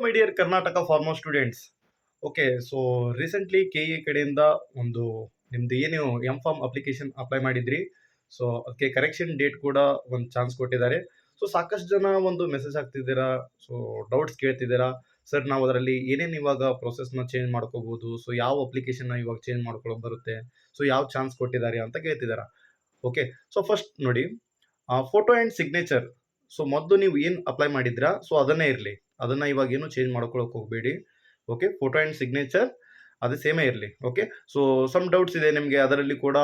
My dear Karnataka farmer students. Okay, so recently KE ಕಡೆಯಿಂದ ಒಂದು ನಿಮ್ದು ಏನು ಫಾರ್ಮ್ ಅಪ್ಲಿಕೇಶನ್ ಅಪ್ಲೈ ಮಾಡಿದ್ರಿ, ಸೊ ಅದಕ್ಕೆ ಕರೆಕ್ಷನ್ ಡೇಟ್ ಕೂಡ ಒಂದು ಚಾನ್ಸ್ ಕೊಟ್ಟಿದ್ದಾರೆ. ಸೊ ಸಾಕಷ್ಟು ಜನ ಒಂದು ಮೆಸೇಜ್ ಹಾಕ್ತಿದ್ದೀರಾ, ಸೊ ಡೌಟ್ಸ್ ಕೇಳ್ತಿದ್ದೀರಾ. ಸರ್, ನಾವು ಅದರಲ್ಲಿ ಏನೇನು ಇವಾಗ ಪ್ರೊಸೆಸ್ನ ಚೇಂಜ್ ಮಾಡ್ಕೋಬಹುದು, ಸೊ ಯಾವ ಅಪ್ಲಿಕೇಶನ್ನ ಇವಾಗ ಚೇಂಜ್ ಮಾಡ್ಕೊಳ್ಳೋಕೆ ಬರುತ್ತೆ, ಸೊ ಯಾವ ಚಾನ್ಸ್ ಕೊಟ್ಟಿದ್ದಾರೆ ಅಂತ ಕೇಳ್ತಿದ್ದೀರಾ. ಓಕೆ, ಸೊ ಫಸ್ಟ್ ನೋಡಿ, ಫೋಟೋ ಆ್ಯಂಡ್ ಸಿಗ್ನೇಚರ್. ಸೊ ಮೊದಲು ನೀವು ಏನು ಅಪ್ಲೈ ಮಾಡಿದ್ರಾ, ಸೊ ಅದನ್ನೇ ಇರಲಿ. ಅದನ್ನು ಇವಾಗ ಏನು ಚೇಂಜ್ ಮಾಡ್ಕೊಳಕ್ಕೆ ಹೋಗಬೇಡಿ. ಓಕೆ, ಫೋಟೋ ಆ್ಯಂಡ್ ಸಿಗ್ನೇಚರ್ ಅದು ಸೇಮೇ ಇರಲಿ. ಓಕೆ, ಸೊ ಸಮ್ ಡೌಟ್ಸ್ ಇದೆ ನಿಮಗೆ ಅದರಲ್ಲಿ ಕೂಡ.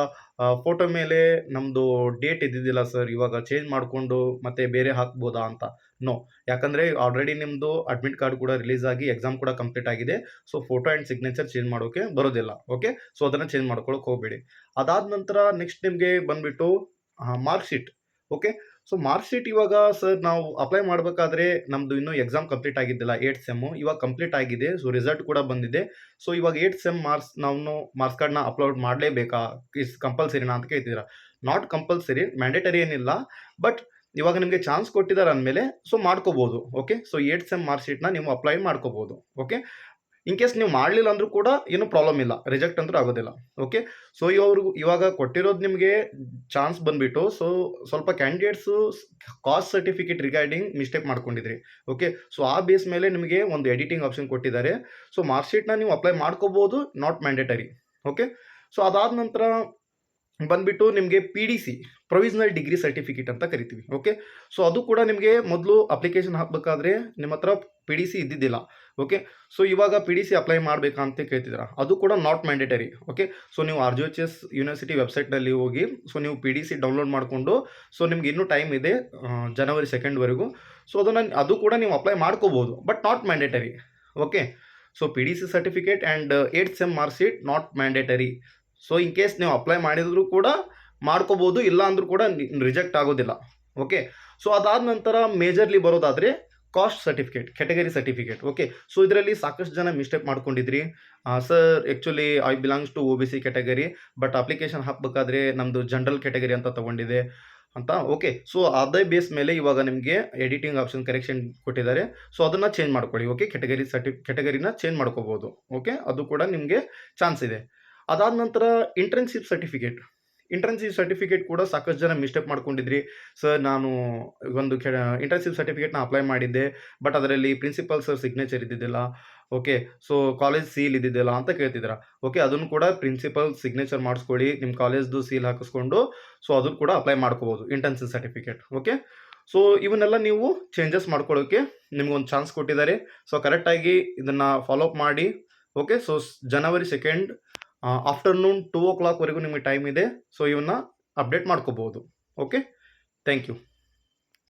ಫೋಟೋ ಮೇಲೆ ನಮ್ಮದು ಡೇಟ್ ಇದ್ದಿದ್ದಿಲ್ಲ ಸರ್, ಇವಾಗ ಚೇಂಜ್ ಮಾಡಿಕೊಂಡು ಮತ್ತೆ ಬೇರೆ ಹಾಕ್ಬೋದಾ ಅಂತ. ನೋ, ಯಾಕಂದರೆ ಆಲ್ರೆಡಿ ನಿಮ್ಮದು ಅಡ್ಮಿಟ್ ಕಾರ್ಡ್ ಕೂಡ ರಿಲೀಸ್ ಆಗಿ ಎಕ್ಸಾಮ್ ಕೂಡ ಕಂಪ್ಲೀಟ್ ಆಗಿದೆ. So photo and signature change ಮಾಡೋಕ್ಕೆ ಬರೋದಿಲ್ಲ. ಓಕೆ, ಸೊ ಅದನ್ನು ಚೇಂಜ್ ಮಾಡ್ಕೊಳಕ್ಕೆ ಹೋಗಬೇಡಿ. ಅದಾದ ನಂತರ ನೆಕ್ಸ್ಟ್ ನಿಮಗೆ ಬಂದುಬಿಟ್ಟು mark sheet. Okay, so mark sheet ಇವಾಗ ಸರ್ ನಾವು ಅಪ್ಲೈ ಮಾಡಬೇಕಾದ್ರೆ ನಮ್ಮದು ಇನ್ನೂ ಎಕ್ಸಾಮ್ ಕಂಪ್ಲೀಟ್ ಆಗಿದ್ದಿಲ್ಲ, 8th ಸೆಮ್ಮು ಇವಾಗ ಕಂಪ್ಲೀಟ್ ಆಗಿದೆ. ಸೊ ರಿಸಲ್ಟ್ ಕೂಡ ಬಂದಿದೆ. ಸೊ ಇವಾಗ 8th ಸೆಮ್ ನಾವು ಮಾರ್ಕ್ಸ್ ಕಾರ್ಡ್ನ ಅಪ್ಲೋಡ್ ಮಾಡಲೇಬೇಕಾ, ಇಸ್ ಕಂಪಲ್ಸರಿನಾ ಅಂತ ಕೇಳ್ತಿದ್ದೀರಾ. ನಾಟ್ ಕಂಪಲ್ಸರಿ, ಮ್ಯಾಂಡೇಟರಿ ಏನಿಲ್ಲ. ಬಟ್ ಇವಾಗ ನಿಮಗೆ ಚಾನ್ಸ್ ಕೊಟ್ಟಿದ್ದಾರೆ ಅಂದಮೇಲೆ ಸೊ ಮಾಡ್ಕೋಬೋದು. Okay, so 8th sem mark ಶೀಟ್ನ ನೀವು ಅಪ್ಲೈ ಮಾಡ್ಕೋಬೋದು. ಓಕೆ, ಇನ್ ಕೇಸ್ ನೀವು ಮಾಡಲಿಲ್ಲ ಅಂದರೂ ಕೂಡ ಏನೂ ಪ್ರಾಬ್ಲಮ್ ಇಲ್ಲ, ರಿಜೆಕ್ಟ್ ಅಂತೂ ಆಗೋದಿಲ್ಲ. ಓಕೆ, ಸೊ ಇವಾಗ ಕೊಟ್ಟಿರೋದು ನಿಮಗೆ ಚಾನ್ಸ್ ಬಂದುಬಿಟ್ಟು, ಸೊ ಸ್ವಲ್ಪ candidates caste certificate regarding mistake ಮಾಡ್ಕೊಂಡಿದ್ರಿ. ಓಕೆ, ಸೊ ಆ ಬೇಸ್ ಮೇಲೆ ನಿಮಗೆ ಒಂದು ಎಡಿಟಿಂಗ್ ಆಪ್ಷನ್ ಕೊಟ್ಟಿದ್ದಾರೆ. ಸೊ ಮಾರ್ಕ್ ಶೀಟ್ನ ನೀವು ಅಪ್ಲೈ ಮಾಡ್ಕೋಬೋದು, ನಾಟ್ ಮ್ಯಾಂಡೇಟರಿ. ಓಕೆ, ಸೊ ಅದಾದ ನಂತರ ಬಂದುಬಿಟ್ಟು ನಿಮಗೆ PDC, ಪ್ರೊವಿಷನಲ್ ಡಿಗ್ರಿ ಸರ್ಟಿಫಿಕೇಟ್ ಅಂತ ಕರಿತೀವಿ. ಓಕೆ, ಸೊ ಅದು ಕೂಡ ನಿಮಗೆ ಮೊದಲು ಅಪ್ಲಿಕೇಶನ್ ಹಾಕಬೇಕಾದ್ರೆ ನಿಮ್ಮ ಹತ್ರ PDC ಇದ್ದಿದ್ದಿಲ್ಲ. ಓಕೆ, ಸೊ ಇವಾಗ PDC ಅಪ್ಲೈ ಮಾಡಬೇಕಾ ಅಂತ ಕೇಳ್ತಿದ್ದೀರಾ, ಅದು ಕೂಡ ನಾಟ್ ಮ್ಯಾಂಡೇಟರಿ. ಓಕೆ, ಸೊ ನೀವು RGHS ಯೂನಿವರ್ಸಿಟಿ ವೆಬ್ಸೈಟ್ನಲ್ಲಿ ಹೋಗಿ ಸೊ ನೀವು PDC ಡೌನ್ಲೋಡ್ ಮಾಡಿಕೊಂಡು, ಸೊ ನಿಮ್ಗೆ ಇನ್ನೂ ಟೈಮ್ ಇದೆ January 2 ಸೊ ಅದು ಕೂಡ ನೀವು ಅಪ್ಲೈ ಮಾಡ್ಕೋಬೋದು, but not mandatory. Okay, so PDC certificate and 8th sem mark sheet not mandatory. So in case ನೀವು ಅಪ್ಲೈ ಮಾಡಿದ್ರು ಕೂಡ ಮಾಡ್ಕೋಬೋದು, ಇಲ್ಲ ಅಂದರೂ ಕೂಡ ರಿಜೆಕ್ಟ್ ಆಗೋದಿಲ್ಲ. ಓಕೆ, ಸೊ ಅದಾದ ನಂತರ ಮೇಜರ್ಲಿ ಬರೋದಾದರೆ caste certificate, category certificate. Okay, so ಇದರಲ್ಲಿ ಸಾಕಷ್ಟು ಜನ ಮಿಸ್ಟೇಕ್ ಮಾಡ್ಕೊಂಡಿದ್ರಿ. Sir, actually I belongs to OBC category, but application ಹಾಕಬೇಕಾದ್ರೆ ನಮ್ಮದು ಜನರಲ್ ಕೆಟಗರಿ ಅಂತ ತೊಗೊಂಡಿದೆ ಅಂತ. ಓಕೆ, ಸೊ ಅದೇ ಬೇಸ್ ಮೇಲೆ ಇವಾಗ ನಿಮಗೆ ಎಡಿಟಿಂಗ್ ಆಪ್ಷನ್ ಕರೆಕ್ಷನ್ ಕೊಟ್ಟಿದ್ದಾರೆ. ಸೊ ಅದನ್ನು ಚೇಂಜ್ ಮಾಡ್ಕೊಳ್ಳಿ. ಓಕೆ, ಕೆಟಗರಿನ ಚೇಂಜ್ ಮಾಡ್ಕೋಬೋದು. ಓಕೆ, ಅದು ಕೂಡ ನಿಮಗೆ ಚಾನ್ಸ್ ಇದೆ. ಅದಾದ ನಂತರ ಇಂಟರ್ನ್ಶಿಪ್ ಸರ್ಟಿಫಿಕೇಟ್ ಕೂಡ ಸಾಕಷ್ಟು ಜನ ಮಿಸ್ಟೇಕ್ ಮಾಡ್ಕೊಂಡಿದ್ರಿ. ಸರ್, ನಾನು ಒಂದು ಇಂಟರ್ನ್ಶಿಪ್ ಸರ್ಟಿಫಿಕೇಟ್ನ ಅಪ್ಲೈ ಮಾಡಿದ್ದೆ, ಬಟ್ ಅದರಲ್ಲಿ ಪ್ರಿನ್ಸಿಪಲ್ ಸರ್ ಸಿಗ್ನೇಚರ್ ಇದ್ದಿದ್ದಿಲ್ಲ. ಓಕೆ, ಸೊ ಕಾಲೇಜ್ ಸೀಲ್ ಇದ್ದಿದ್ದಿಲ್ಲ ಅಂತ ಕೇಳ್ತಿದ್ದೀರಾ. ಓಕೆ, ಅದನ್ನು ಕೂಡ ಪ್ರಿನ್ಸಿಪಲ್ ಸಿಗ್ನೇಚರ್ ಮಾಡಿಸ್ಕೊಳ್ಳಿ, ನಿಮ್ಮ ಕಾಲೇಜ್ದು ಸೀಲ್ ಹಾಕಿಸ್ಕೊಂಡು ಸೊ ಅದನ್ನು ಕೂಡ ಅಪ್ಲೈ ಮಾಡ್ಕೋಬೋದು, ಇಂಟರ್ನ್ಶಿಪ್ ಸರ್ಟಿಫಿಕೇಟ್. ಓಕೆ, ಸೊ ಇವನ್ನೆಲ್ಲ ನೀವು ಚೇಂಜಸ್ ಮಾಡ್ಕೊಳ್ಳೋಕ್ಕೆ ನಿಮ್ಗೊಂದು ಚಾನ್ಸ್ ಕೊಟ್ಟಿದ್ದಾರೆ. ಸೊ ಕರೆಕ್ಟಾಗಿ ಇದನ್ನು ಫಾಲೋಅಪ್ ಮಾಡಿ. Okay, so January 2 afternoon 2 o'clock ವರೆಗೂ ನಿಮಗೆ ಟೈಮ್ ಇದೆ. ಸೊ ಇವನ್ನ ಅಪ್ಡೇಟ್ ಮಾಡ್ಕೋಬೋದು. Okay, thank you.